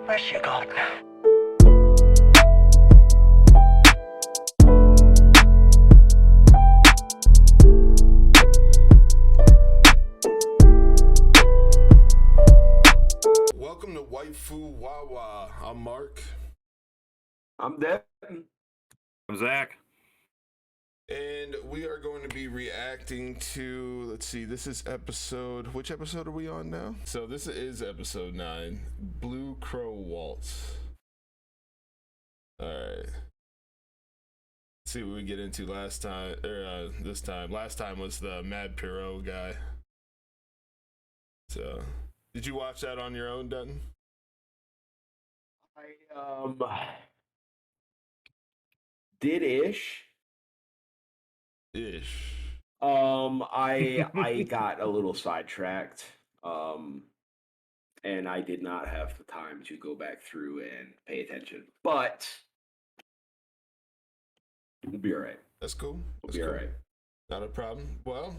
Where's she gone? Welcome to Waifu Wawa. I'm Mark. I'm Devin. I'm Zach. And we are going to be reacting to, let's see, this is which episode are we on now? So this is episode 9, Blue Crow Waltz. All right. Let's see what we get into this time. Last time was the Mad Pierrot guy. So, did you watch that on your own, Dutton? I did ish. I got a little sidetracked. And I did not have the time to go back through and pay attention. But we'll be all right. That's cool. We'll be all right. Not a problem. Well,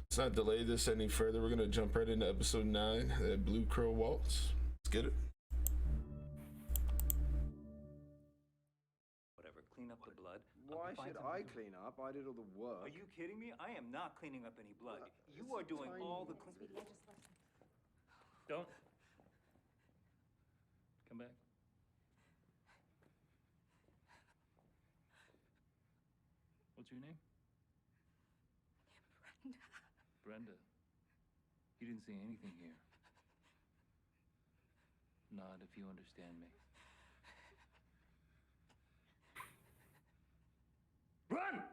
let's not delay this any further. We're gonna jump right into episode 9, Blue Crow Waltz. Let's get it. Clean up the blood. Why should I clean up? I did all the work. Are you kidding me? I am not cleaning up any blood. You are doing all the cleaning. Don't. Come back. What's your name? Brenda. You didn't say anything here. Nod if you understand me. Run!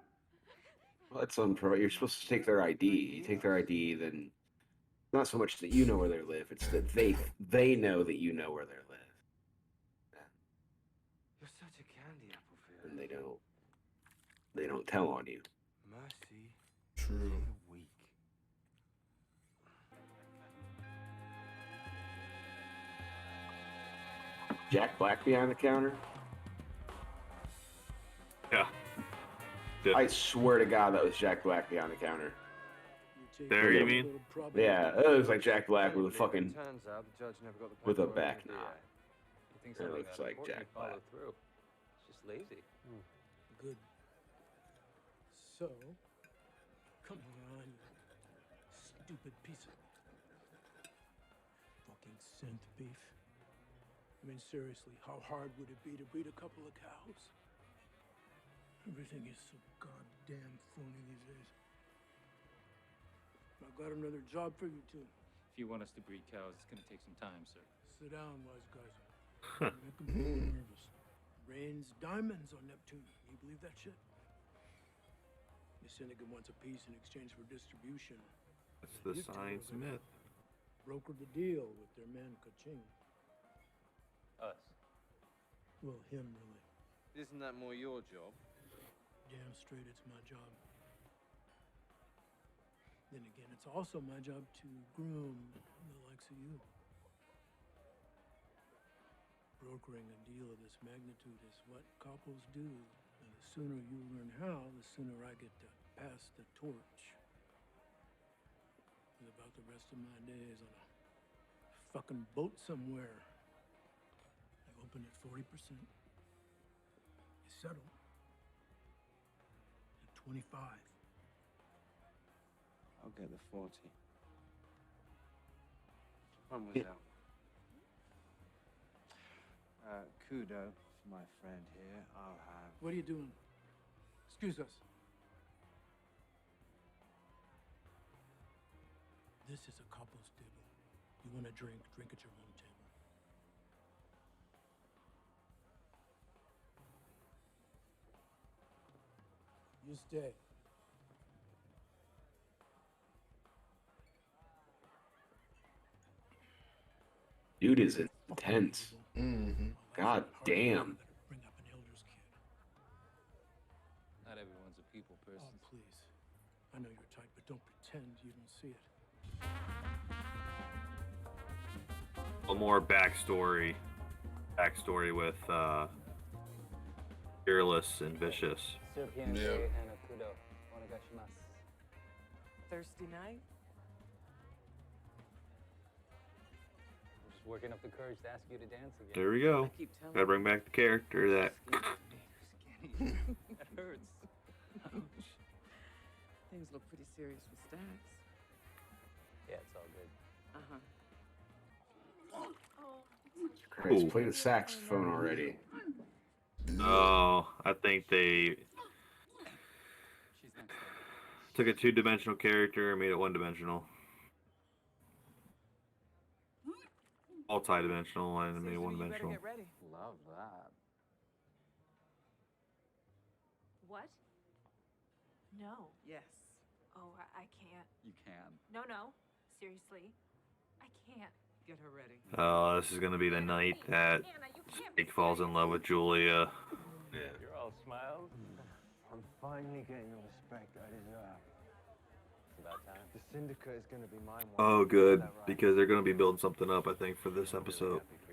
Well, that's unpro. You're supposed to take their ID. You take their ID, then not so much that you know where they live. It's that they know that you know where they live. You're such a candy apple for And they don't tell on you. Mercy. True. Weak. Jack Black behind the counter. Yeah. Good. I swear to God, that was Jack Black behind the counter. There, you mean? Yeah, it looks like Jack Black with a fucking Turns out the judge never got the with a paperwork back in the knot. You think It something looks that like important Jack you follow Black. through. It's just lazy. Good. So, come on, you stupid piece of fucking synth beef. I mean, seriously, how hard would it be to breed a couple of cows? Everything is so goddamn phony these days. I've got another job for you two. If you want us to breed cows, it's gonna take some time, sir. Sit down, wise guys. Make them feel nervous. Rains diamonds on Neptune. You believe that shit? The syndicate wants a piece in exchange for distribution. That's the You two science are gonna myth. broker the deal with their man Kaching. Us. Well, him really. Isn't that more your job? Damn straight, it's my job. Then again, it's also my job to groom the likes of you. Brokering a deal of this magnitude is what couples do. And the sooner you learn how, the sooner I get to pass the torch. And about the rest of my days on a fucking boat somewhere. I open at 40%. You settle at 25. I'll get the 40. Mademoiselle. Kudo for my friend here. I'll have... What are you doing? Excuse us. This is a couple's table. You want to drink, drink at your own table. You stay. Dude is intense. Mm-hmm. God damn. Bring up an elder's kid. Not everyone's a people person. Oh, please. I know you're tight, but don't pretend you don't see it. A little more backstory with Fearless and Vicious. Yeah. Thirsty night? working up the courage to ask you to dance again. There we go. I keep telling Gotta bring back the character that. Skinny. That hurts. Ouch. Things look pretty serious with Stacks. Yeah, it's all good. Christ, Ooh. play the saxophone already. Oh, I think they She's next. took a two-dimensional character and made it one-dimensional. Multi-dimensional and made it one-dimensional. Ready. Love that. What? No. Yes. Oh, I can't. You can. No. Seriously. I can't. Get her ready. Oh, this is gonna be the night that Anna, you can't Jake falls in love with Julia. Yeah. You're all smiles. I'm finally getting the respect I deserve. It's about time. The syndicate is going to be mine. Oh, good, because they're gonna be building something up, I think, for this episode. Happy for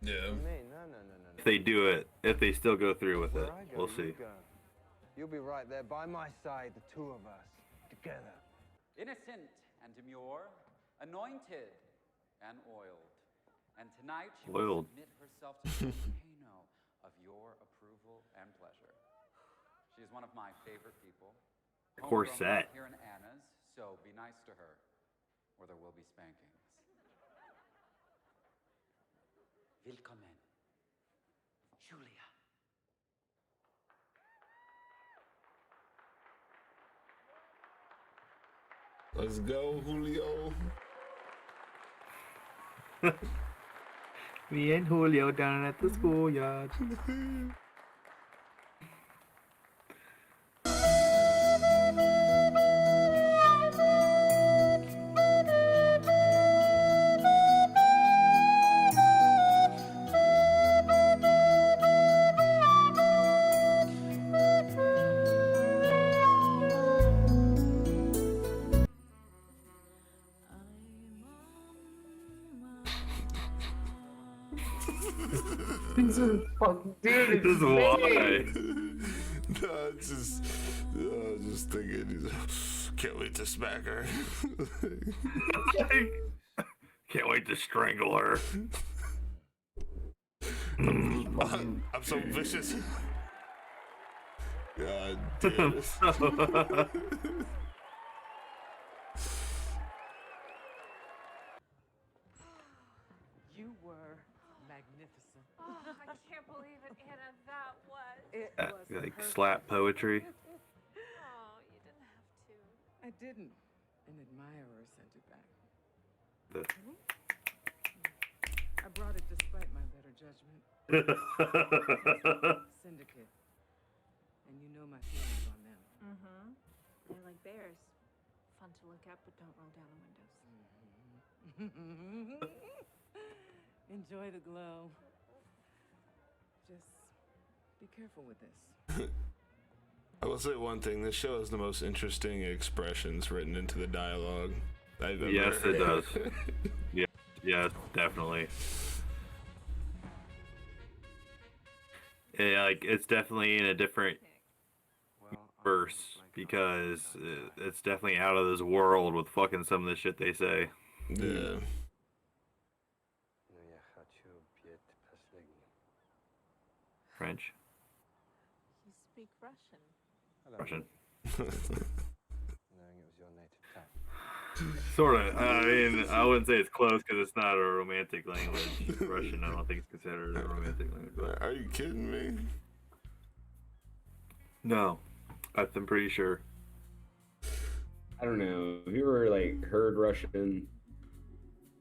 you. Yeah. No. If they do it, if they still go through with it, Where I go, we'll you see. go. You'll be right there by my side, the two of us, together. Innocent and demure, anointed and oiled. And tonight she will Oiled. submit herself to the volcano of your approval and pleasure. She is one of my favorite people. Corset. Homegrown right here in Anna's, so be nice to her, or there will be spankings. Willkommen, Julia. Let's go, Julio. Me and Julio down at the schoolyard. Dude, This is why. No, it's just, just thinking, can't wait to smack her. Can't wait to strangle her. I'm so vicious. God damn it. You were magnificent. Oh, I can't believe it, Anna. That was. It Uh, was like perfect. slap poetry. Oh, you didn't have to. I didn't. An admirer sent it back. The- I brought it despite my better judgment. Syndicate. And you know my feelings on them. Mm-hmm. They're like bears. Fun to look at, but don't roll down the windows. Enjoy the glow. Just be careful with this. I will say one thing. This show has the most interesting expressions written into the dialogue I've ever Yes, it does. heard. Yes, definitely. Yeah, like it's definitely in a different verse because it's definitely out of this world with fucking some of the shit they say. Yeah. French, You speak Russian. Russian. Knowing it was your native tongue. Sort of. I mean, I wouldn't say it's close because it's not a romantic language. Russian, I don't think it's considered a romantic language. But Are you kidding me? no, I'm pretty sure. I don't know. Have you ever like heard Russian?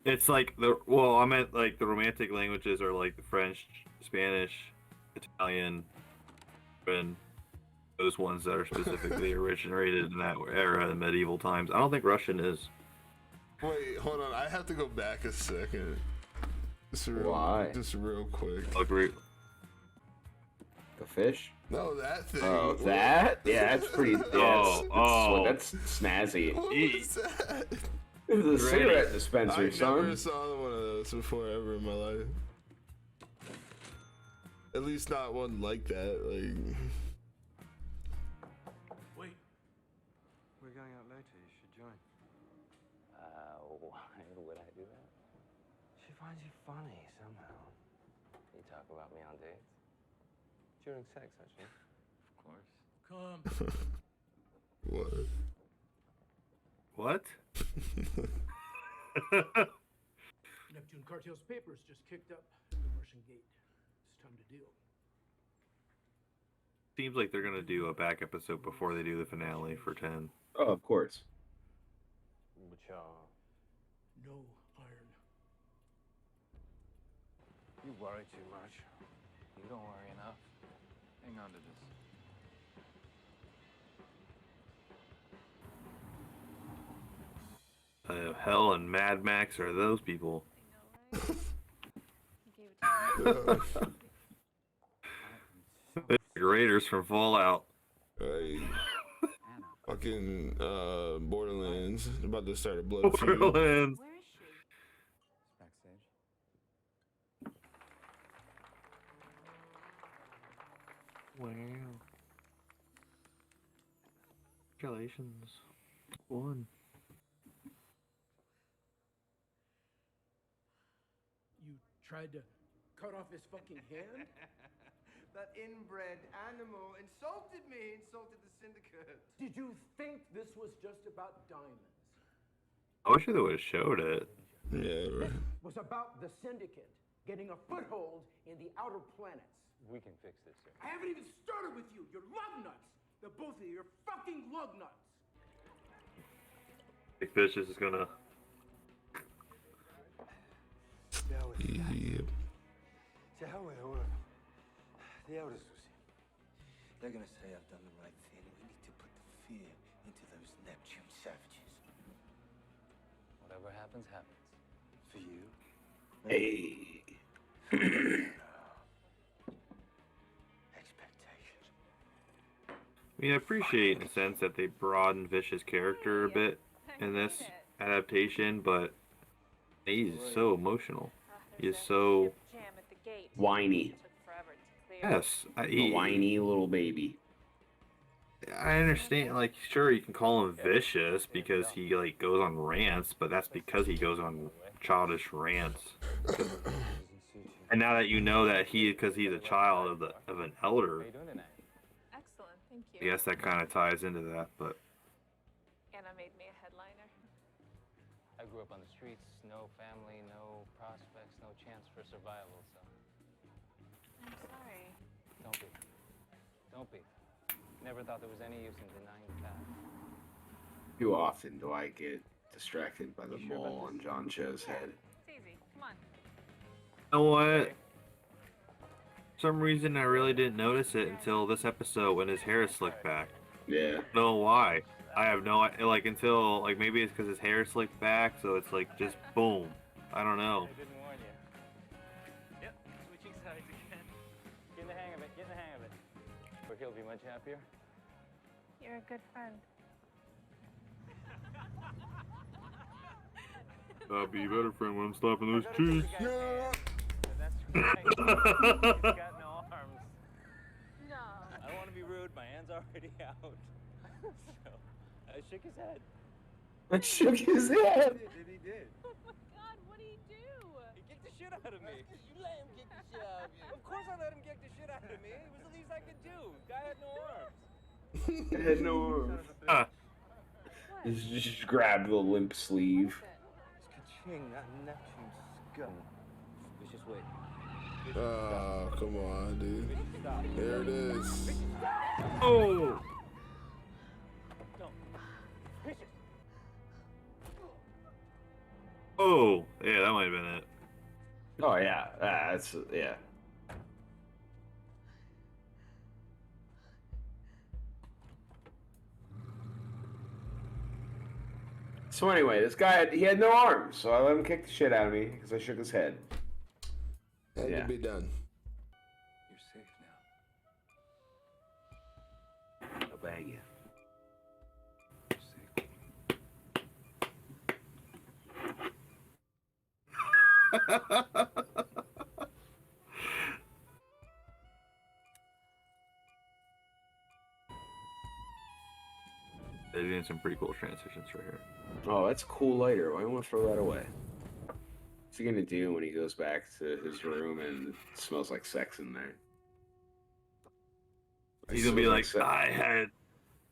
It's like I meant like the romantic languages are like the French, Spanish, Italian, and those ones that are specifically originated in that era in medieval times. I don't think Russian is. Wait, hold on. I have to go back a second. Why? Just real quick. Agree. The fish? No, that thing. Oh, that? Yeah, that's pretty. Yeah, that's snazzy. What was that? It's a cigarette dispenser, I son. never saw one of those before ever in my life. At least not one like that. Like. Wait. We're going out later. You should join. Why would I do that? finds you funny somehow. You talk about me on dates. During sex, actually. Of course. Come. What? What? Neptune Cartel's papers just kicked up the Martian gate. It's time to deal. Seems like they're gonna do a back episode before they do the finale for 10. Oh, of course. Which are... No iron. You worry too much. You don't worry enough. Hang on to this. Hell and Mad Max are those people. I know, right? He gave it to me. The Raiders from Fallout. Hey, Anna. fucking Borderlands. About to start a blood feud. Borderlands. Where is she? Backstage. Wow. Congratulations. One. You tried to cut off his fucking hand? That inbred animal insulted me, insulted the syndicate. Did you think this was just about diamonds? I wish they would have showed it. Yeah, right. It was about the syndicate getting a foothold in the outer planets. We can fix this, sir. I haven't even started with you. You're lug nuts. The both of you. You're fucking lug nuts. Big Fish is gonna. Yep. To hell with all of them. The elders will see. They're gonna say I've done the right thing. We need to put the fear into those Neptune savages. Whatever happens, happens. For you. Hey. Expectations. I mean, I appreciate in a sense that they broaden Vish's character a bit in this adaptation, but he's so emotional. He is so Whiny. yes. A whiny little baby. I understand. Like, sure, you can call him vicious because he like goes on rants, but that's because he goes on childish rants. And now that you know that because he's a child of an elder, How you doing tonight? Excellent, thank I you. guess that kind of ties into that. But Anna made me a headliner. I grew up on the streets, no family, no prospects, no chance for survival, so I'm sorry. don't be. Don't be. Never thought there was any use in denying the fact. Too often do I get distracted by the You sure about mole on this? John Cho's head. It's easy. Come on. you know what? For some reason, I really didn't notice it until this episode when his hair is slicked back. Yeah. I don't know why. I have no like until like maybe it's because his hair is slicked back, so it's like just boom. I don't know. I didn't warn you. Yep, switching sides again. Get in the hang of it, get in the hang of it. Or he'll be much happier. You're a good friend. I'll be a better friend when I'm slapping those cheeks. Yeah. That's right. He's got no arms. No. I don't want to be rude, my hand's already out. So, I shook his head. I shook his head. He did. Oh my God, what did he do? He kicked the shit out of me. You let him kick the shit out of you. Of course I let him kick the shit out of me. It was the least I could do. Guy had no arms. I had no arms. Ah, What? Just grabbed the limp sleeve. Ka-ching, that Neptune scum. Let's just wait. Oh, come on, dude. Stop. There it is. oh, Don't. Vicious. oh, yeah, that might have been it. Oh yeah, that's yeah. So anyway, this guy he had no arms, so I let him kick the shit out of me because I shook his head. Had Yeah. to be done. You're safe now. I'll bang you. You're safe. They're doing some pretty cool transitions right here. Oh, that's a cool lighter. Why don't we throw that away? he gonna do when he goes back to his room and it smells like sex in there? He's gonna be like, I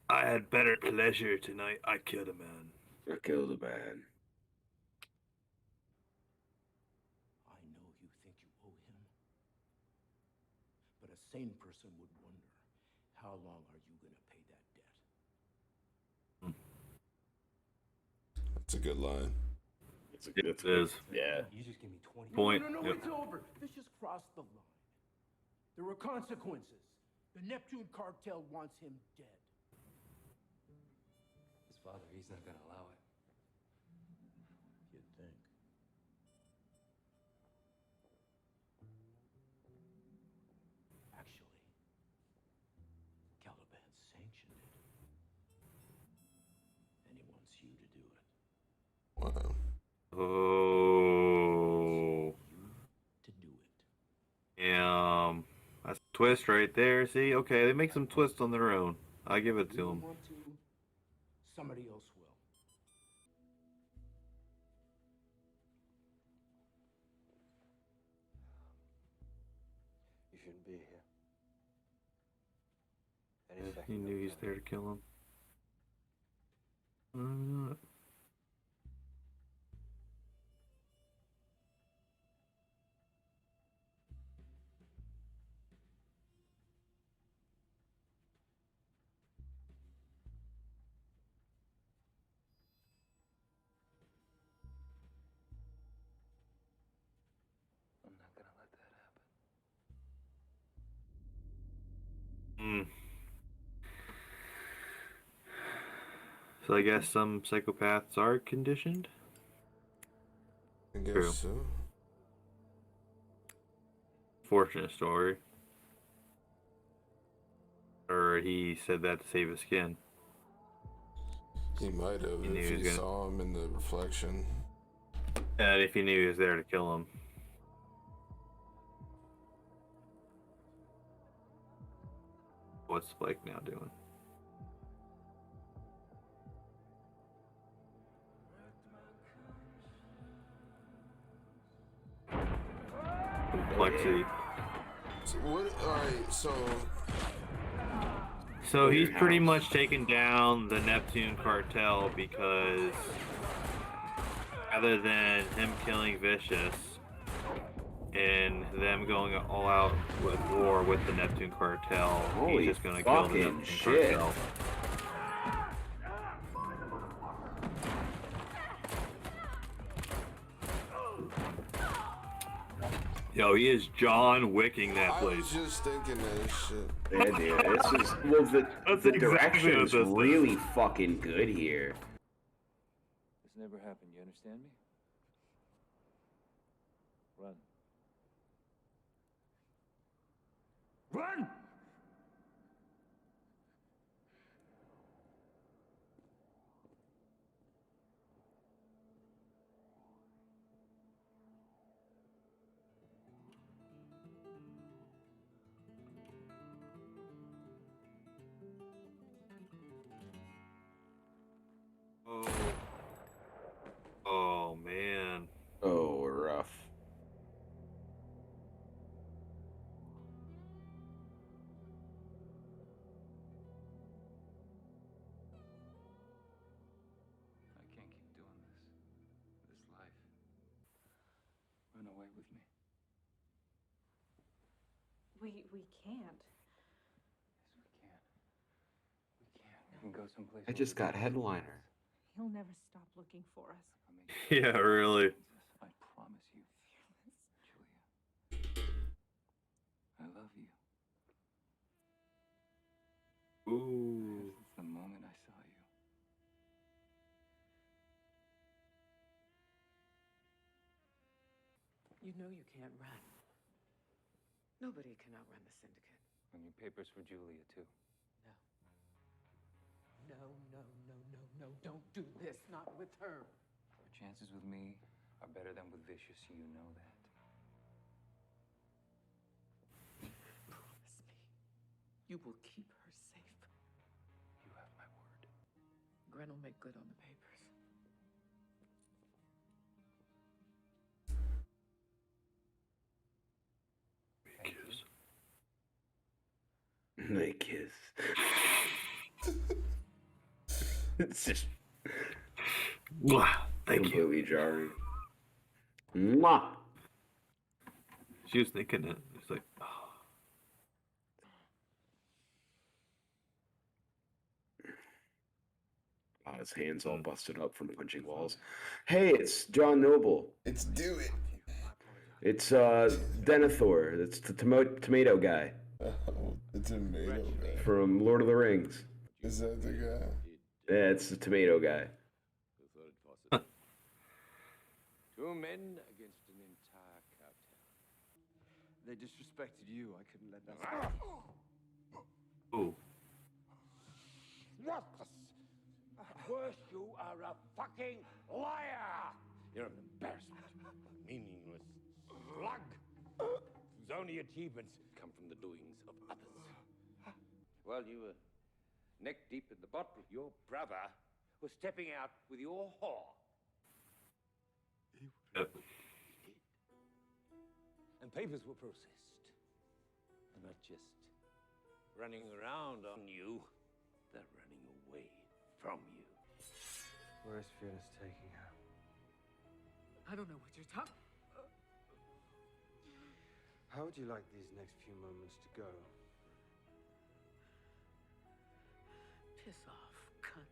had better pleasure tonight. I killed a man. I killed a man. I know you think you owe him. But a sane person would wonder, how long are you gonna pay that debt? That's a good line. It is. Yeah. You just give me 20. Point. No, Yep. it's over. This just crossed the line. There were consequences. The Neptune cartel wants him dead. His father, he's not gonna allow it. You'd think. Actually, Caliban sanctioned it. And he wants you to do it. Wow. Oh. To do it. That's a twist right there. See, okay, they make some twists on their own. I give it to You them. want to, somebody else will. You shouldn't be here. Any He knew he's there to kill him. Not. I'm not gonna let that happen. So I guess some psychopaths are conditioned? I guess True. so. Fortunate story. Or he said that to save his skin. He might have He knew if he he was saw him in the reflection. And if he knew he was there to kill him. What's Blake now doing? Complexity. So what? All right. So he's pretty much taken down the Neptune cartel because rather than him killing Vicious and them going all out with war with the Neptune cartel, Holy he's just gonna kill the fucking Neptune shit. cartel. Yo, he is John Wicking that I place. was just thinking that shit. Yeah, dude. It's just, well, the exactly direction what is this is. really fucking good here. This never happened, you understand me? Run. Run! Oh man. Oh, rough. I can't keep doing this life. Run away with me. We can't. Yes, we can. We can. We can go someplace. I just got headliner. He'll never stop looking for us. Yeah, really. I promise you. Julia. I love you. Ooh. Since the moment I saw you. You know you can't run. Nobody can outrun the syndicate. Bring your papers for Julia, too. No. No, no, no, no, no. Don't do this. Not with her. Your chances with me are better than with Vicious. You know that. Promise me. You will keep her safe. You have my word. Gren will make good on the papers. They kiss. It's just Thank you. completely jarring. Mwah! She was thinking it. It's like, oh. His hands all busted up from punching walls. Hey, it's John Noble. It's Do It. It's Denethor. It's the tomato guy Oh, the tomato guy. from Lord of the Rings. Is that the guy? Yeah, it's the tomato guy. Two men against an entire cowtown. They disrespected you. I couldn't let that stand. Ooh. Worthless. At worst, you are a fucking liar. You're an embarrassment. A meaningless slug whose only achievements come from the doings of others. Well, you were neck deep in the bottle. Your brother was stepping out with your whore. Yep. And papers were processed. They're not just running around on you, they're running away from you. Where's Fearless taking her? I don't know what you're talking. How would you like these next few moments to go? Piss off, cunt.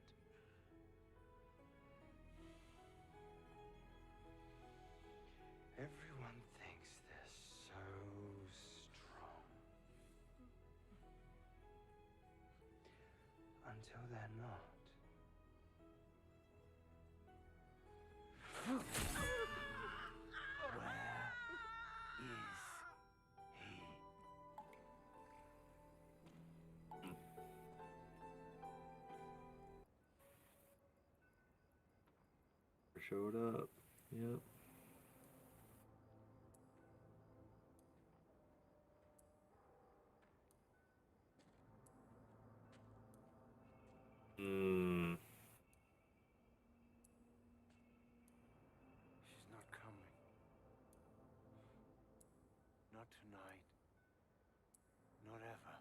Everyone thinks they're so strong. Until they're not. Showed up. Yep. Hmm. She's not coming. Not tonight. Not ever.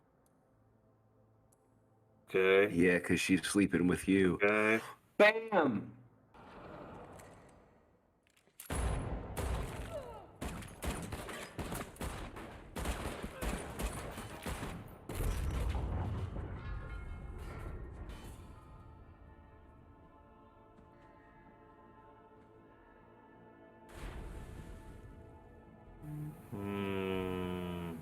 Okay. Yeah, because she's sleeping with you. Okay. Bam! Hmm.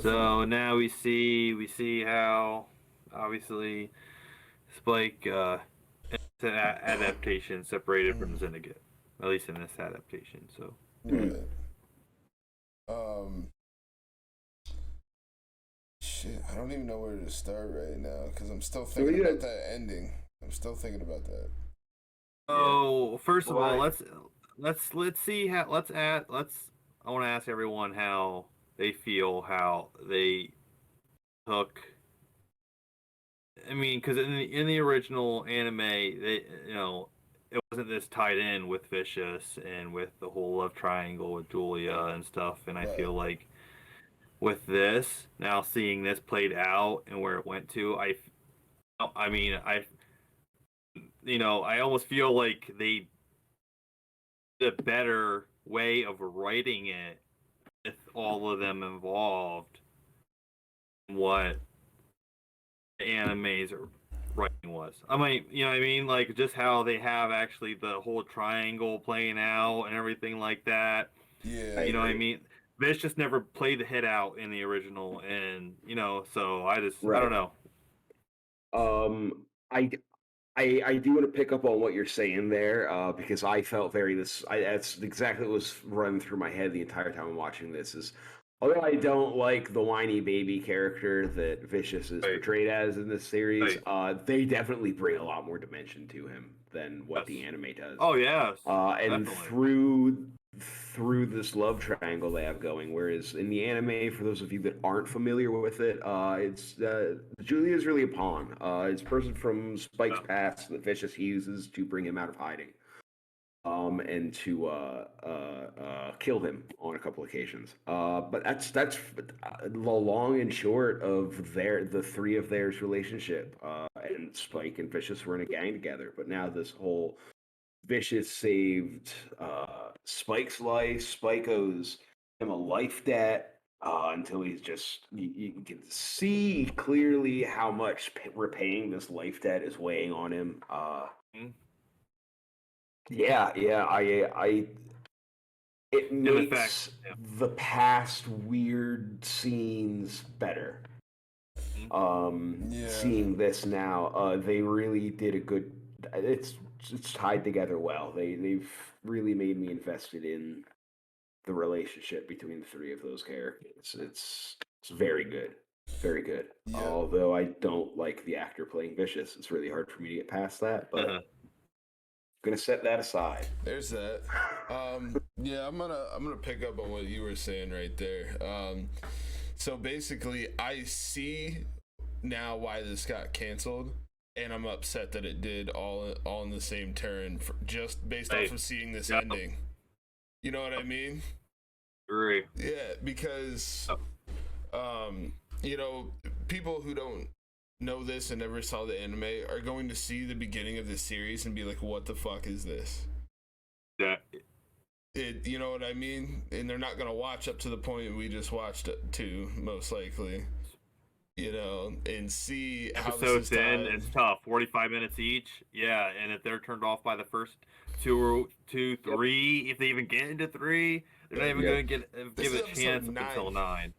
So now we see how obviously Spike it's an adaptation separated from Xenagate, at least in this adaptation. So Right. Shit, I don't even know where to start right now because I'm still thinking about that ending. I'm still thinking about that. Oh, first of all, let's see how I want to ask everyone how they feel how they took. I mean, because in the original anime, they it wasn't this tied in with Vicious and with the whole love triangle with Julia and stuff, and I feel like with this now seeing this played out and where it went to, I almost feel like they did a better way of writing it with all of them involved. What the anime's writing was. I mean, you know what I mean? Like just how they have actually the whole triangle playing out and everything like that. Yeah. You know what I mean? Vish just never played the hit out in the original, and so I don't know. I do want to pick up on what you're saying there, because I felt that's exactly what was running through my head the entire time I'm watching this. Is although I don't like the whiny baby character that Vicious is portrayed as in this series, they definitely bring a lot more dimension to him than what the anime does. Oh yes, and through this love triangle they have going, whereas in the anime, for those of you that aren't familiar with it, it's Julia is really a pawn. It's a person from Spike's past that Vicious uses to bring him out of hiding. and to kill him on a couple occasions. But that's the long and short of the three of theirs relationship. And Spike and Vicious were in a gang together, but now this whole Vicious saved Spike's life. Spike owes him a life debt. Until he's just, you can see clearly how much repaying this life debt is weighing on him. Yeah, it makes the past weird scenes better. Seeing this now, they really did a good. It's tied together well. They've really made me invested in the relationship between the three of those characters. It's very good, very good. Yeah. Although I don't like the actor playing Vicious, it's really hard for me to get past that. But gonna set that aside. There's that. Yeah, I'm gonna pick up on what you were saying right there. So basically, I see now why this got canceled, and I'm upset that it did all in the same turn, just based off of seeing this ending. You know what I mean? Agree. Yeah, because you know, people who don't know this and never saw the anime are going to see the beginning of this series and be like, what the fuck is this? Yeah. You know what I mean? And they're not gonna watch up to the point we just watched it to, most likely. You know, and see how episodes in. It's tough. 45 minutes each. Yeah, and if they're turned off by the first two, three, if they even get into 3, they're not even going to give it a chance until 9.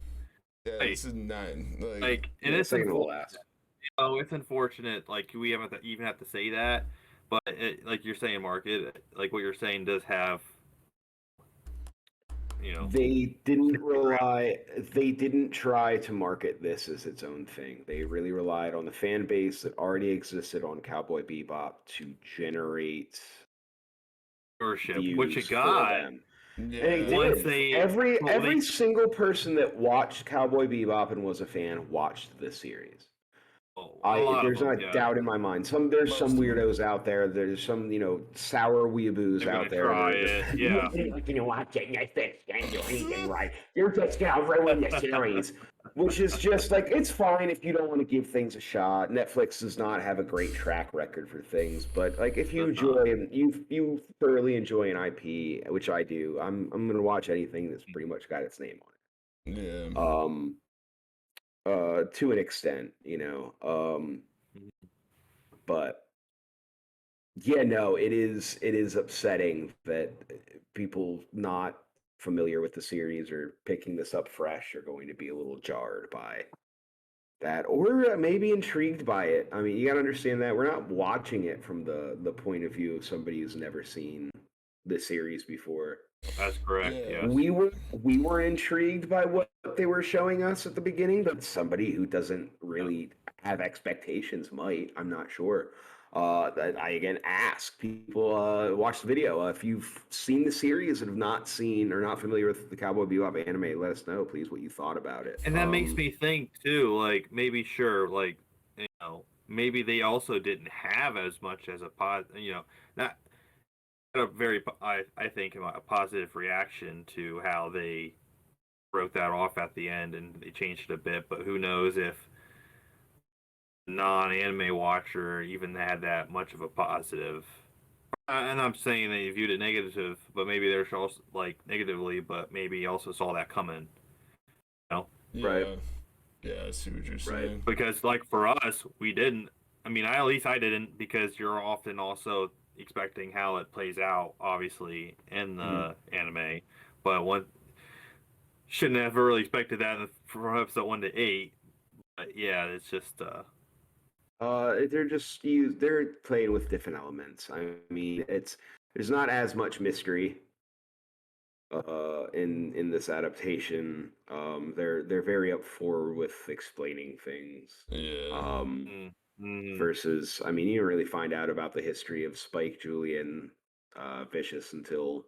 Yeah, this is 9. Like, and it's unfortunate. It's unfortunate. Like, we haven't even have to say that, but like you're saying, Mark, like what you're saying does have. You know, they didn't try to market this as its own thing. They really relied on the fan base that already existed on Cowboy Bebop to generate viewership, which it got. Yeah. Every single person that watched Cowboy Bebop and was a fan watched this series. There's not a doubt in my mind. There's some weirdos out there. There's some, sour weeaboos out there. Try it. Yeah. You watch it, Netflix can't do anything right. You're just gonna ruin the series. Which is just like, it's fine if you don't want to give things a shot. Netflix does not have a great track record for things, but like if you enjoy and you thoroughly enjoy an IP, which I do, I'm gonna watch anything that's pretty much got its name on it. Yeah. To an extent, but yeah, no, it is upsetting that people not familiar with the series or picking this up fresh are going to be a little jarred by that, or maybe intrigued by it. I mean, you got to understand that we're not watching it from the point of view of somebody who's never seen the series before. That's correct. Yeah. We were intrigued by what they were showing us at the beginning, but somebody who doesn't really have expectations might. I'm not sure. I again ask people, watch the video. If you've seen the series and have not seen or not familiar with the Cowboy Bebop anime, let us know, please, what you thought about it. And that makes me think too, like maybe maybe they also didn't have as much as not a very, I think, a positive reaction to how they wrote that off at the end, and they changed it a bit. But who knows if non-anime watcher even had that much of a positive. And I'm saying they viewed it negative, but maybe they're also negatively, but maybe also saw that coming. Yeah. Right. Yeah, I see what you're saying. Right. Because for us, we didn't. I mean, at least I didn't, because you're often also expecting how it plays out, obviously, in the anime, but shouldn't have really expected that from episode 1 to 8. But yeah, it's just they're playing with different elements. I mean, there's not as much mystery in this adaptation. They're very up forward with explaining things. Yeah. Versus, I mean, you don't really find out about the history of Spike, Julian, Vicious until.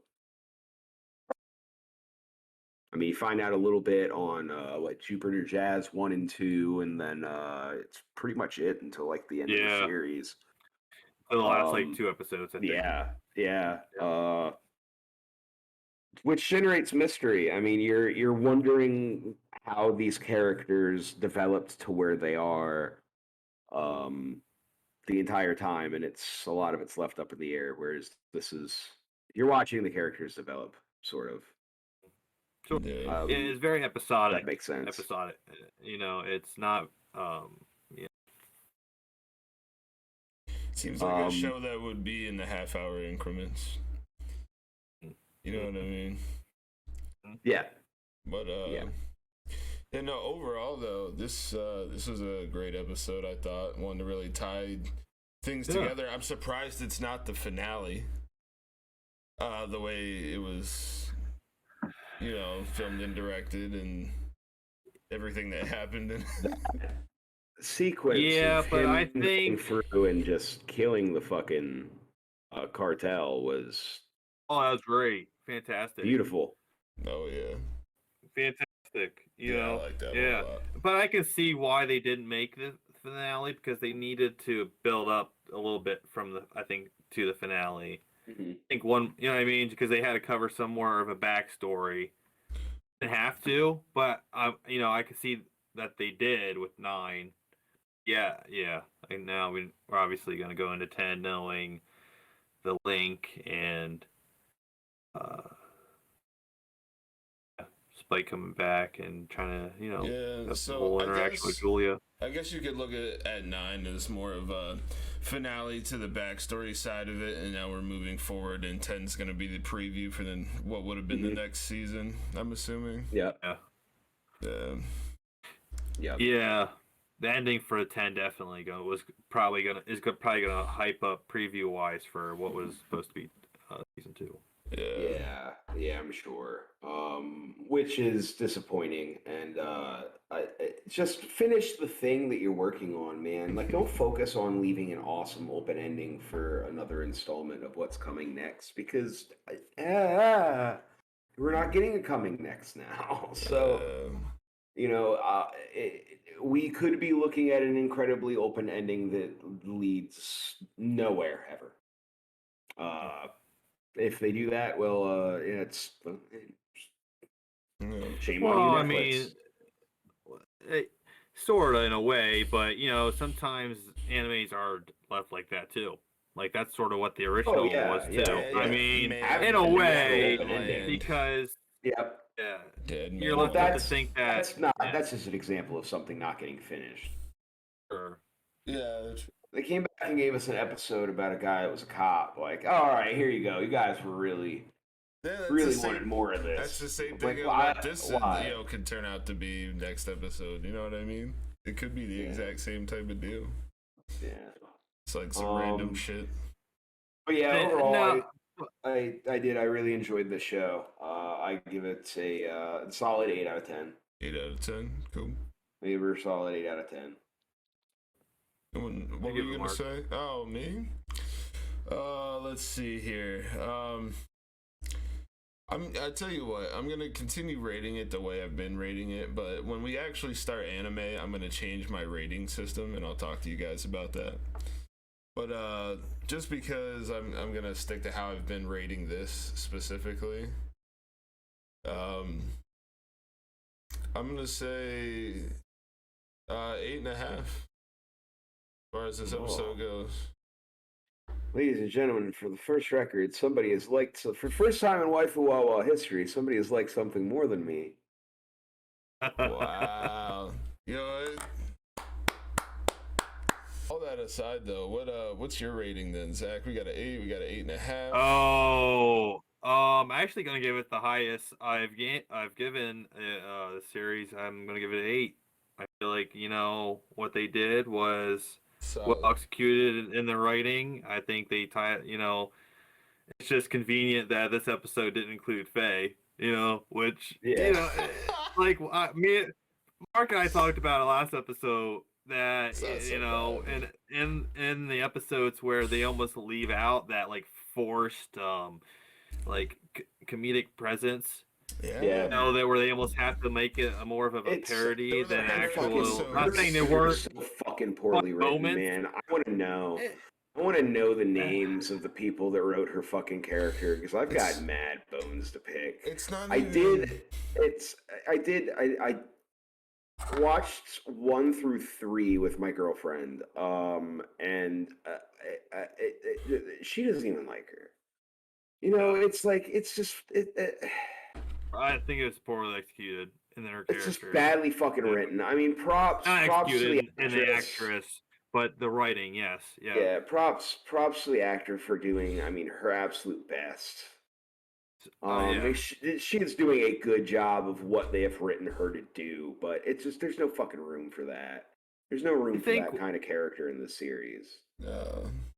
I mean, you find out a little bit on Jupiter Jazz 1 and 2, and then it's pretty much it until the end of the series. The last 2 episodes, I think. Yeah, Yeah. Which generates mystery. I mean, you're wondering how these characters developed to where they are the entire time, and it's a lot of it's left up in the air. Whereas this is you're watching the characters develop, sort of. Sure. Yeah. It's very episodic. That makes sense. Episodic. It's not. Yeah. Seems like a show that would be in the half-hour increments. You know what I mean? Yeah. But yeah, no. Overall, though, this was a great episode. I thought one to really tie things together. I'm surprised it's not the finale. The way it was, filmed and directed, and everything that happened. And sequence. Yeah, of but him I think through and just killing the fucking cartel was. Oh, that was great. Fantastic. Beautiful. Oh yeah. Fantastic. You know. I like that yeah. a lot. But I can see why they didn't make the finale, because they needed to build up a little bit from to the finale. Mm-hmm. I think one, you know what I mean, because they had to cover some more of a backstory. Didn't have to, but I could see that they did with 9. Yeah. And now we're obviously going to go into 10, knowing the link and Spike coming back and trying to, have the whole interaction with Julia. I guess you could look at 9 as more of a finale to the backstory side of it, and now we're moving forward, and 10's going to be the preview for what would have been the next season, I'm assuming. Yeah. Yeah. The ending for 10 definitely is probably gonna hype up preview wise for what was supposed to be season 2. Yeah, I'm sure. Which is disappointing, and just finish the thing that you're working on, man. Like, don't focus on leaving an awesome open ending for another installment of what's coming next, because we're not getting a coming next now. So, we could be looking at an incredibly open ending that leads nowhere ever. If they do that, well, it's shame on you, Netflix. I mean, sort of in a way, but sometimes animes are left like that too. Like, that's sort of what the original was too. I mean, in a way, because you're left to think that that's just an example of something not getting finished. Sure. Yeah. They came back and gave us an episode about a guy that was a cop. Like, all right, here you go. You guys were really wanted more of this. That's the same thing. Like, what this could turn out to be next episode. You know what I mean? It could be the exact same type of deal. Yeah. It's like some random shit. But yeah, overall, I really enjoyed the show. I give it a solid 8 out of 10. 8 out of 10. Cool. I give her a solid 8 out of 10. What were you gonna say? Oh, me? Let's see here. I tell you what, I'm gonna continue rating it the way I've been rating it, but when we actually start anime, I'm gonna change my rating system, and I'll talk to you guys about that. But just because I'm gonna stick to how I've been rating this specifically, I'm gonna say 8.5. As far as this episode goes. Ladies and gentlemen, for the first record, somebody has liked, for the first time in Waifu Wawa history, somebody has liked something more than me. Wow. All that aside, though, what's your rating then, Zach? We got an 8, we got an 8.5. Oh, I'm actually gonna give it the highest I've given the series. I'm gonna give it an 8. I feel like what they did was well executed in the writing. I think they it's just convenient that this episode didn't include Faye, which like Mark and I talked about it last episode that in the episodes where they almost leave out that like forced comedic presence. Yeah. That where they almost have to make it more of a parody than actual. I'm saying they weren't so fucking poorly written, man. I want to know. I want to know the names of the people that wrote her fucking character because I've got mad bones to pick. It's not. I watched 1 through 3 with my girlfriend, and she doesn't even like her. You know, it's like it's just I think it was poorly executed in their character. It's just badly fucking written. I mean, props to the actress, but the writing, yes, yeah. Props to the actor for doing, I mean, her absolute best. She is doing a good job of what they have written her to do, but it's just there's no fucking room for that. There's no room for that kind of character in this series.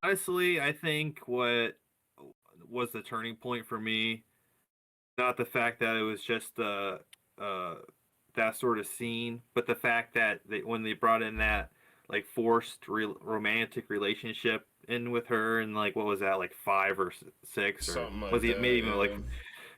Honestly, I think what was the turning point for me, not the fact that it was just that sort of scene, but the fact that when they brought in that like forced romantic relationship in with her, and like what was that, like 5 or 6, or something like was it maybe like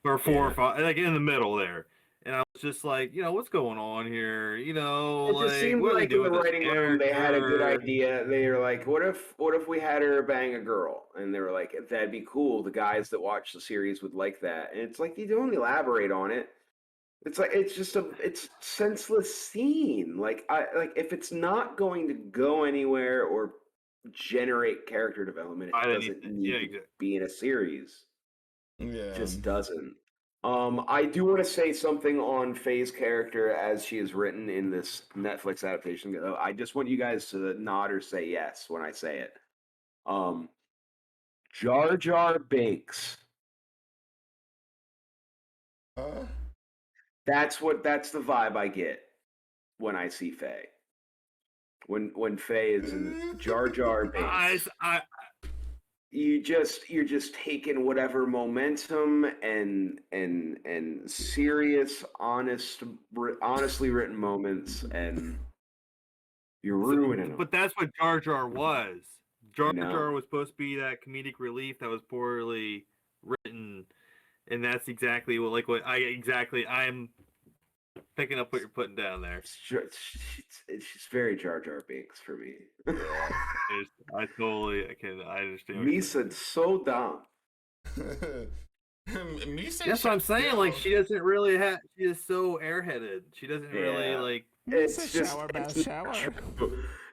or 4 or 5, like in the middle there. And I was just like, what's going on here? It just seemed like in the writing room they had a good idea. They were like, what if we had her bang a girl? And they were like, that'd be cool. The guys that watch the series would like that. And it's like, you don't elaborate on it. It's like it's just it's senseless scene. Like if it's not going to go anywhere or generate character development, it doesn't need to be in a series. Yeah, it just doesn't. I do want to say something on Faye's character as she is written in this Netflix adaptation. I just want you guys to nod or say yes when I say it. Jar Jar Binks. That's the vibe I get when I see Faye. When Faye is in Jar Jar Binks. You're just taking whatever momentum and serious, honestly written moments, and you're ruining them. But that's what Jar Jar was. Jar Jar was supposed to be that comedic relief that was poorly written, and that's exactly I'm picking up what you're putting down there. It's very Jar Jar Binks for me. I understand. Misa so dumb. That's what I'm saying. Like she doesn't really have. She is so airheaded. She doesn't really like.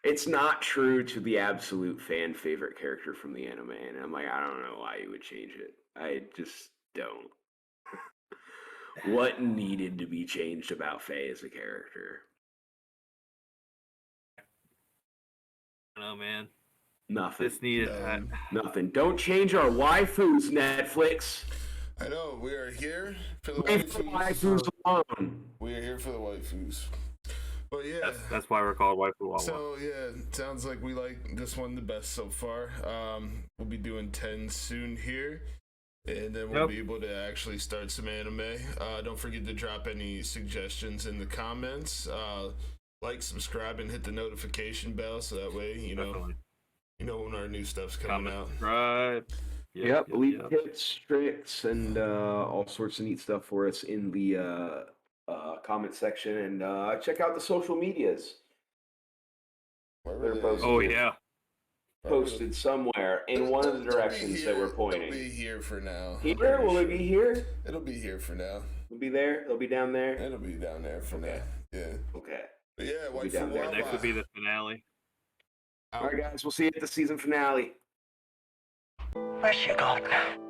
It's not true to the absolute fan favorite character from the anime, and I'm like, I don't know why you would change it. I just don't. What needed to be changed about Faye as a character? I don't know, man. Nothing. This needed nothing. Don't change our waifus, Netflix. I know. We are here for the waifus alone. We are here for the waifus. But yeah, that's why we're called Waifu Wawa. So yeah, sounds like we like this one the best so far. We'll be doing 10 soon here. And then we'll be able to actually start some anime. Don't forget to drop any suggestions in the comments. Like, subscribe, and hit the notification bell so that way you know when our new stuff's coming out. Subscribe. Yep. Leave tips, tricks, and all sorts of neat stuff for us in the comment section, and check out the social medias. They're posted. Posted somewhere in one of the directions that we're pointing. It'll be here for now. Here? Will it be here? It'll be here for now. It'll be there? It'll be down there? It'll be down there for now. Yeah. Okay. But yeah, Waifu Wawa. Next will be the finale. All right, guys. We'll see you at the season finale. Where's she gone now?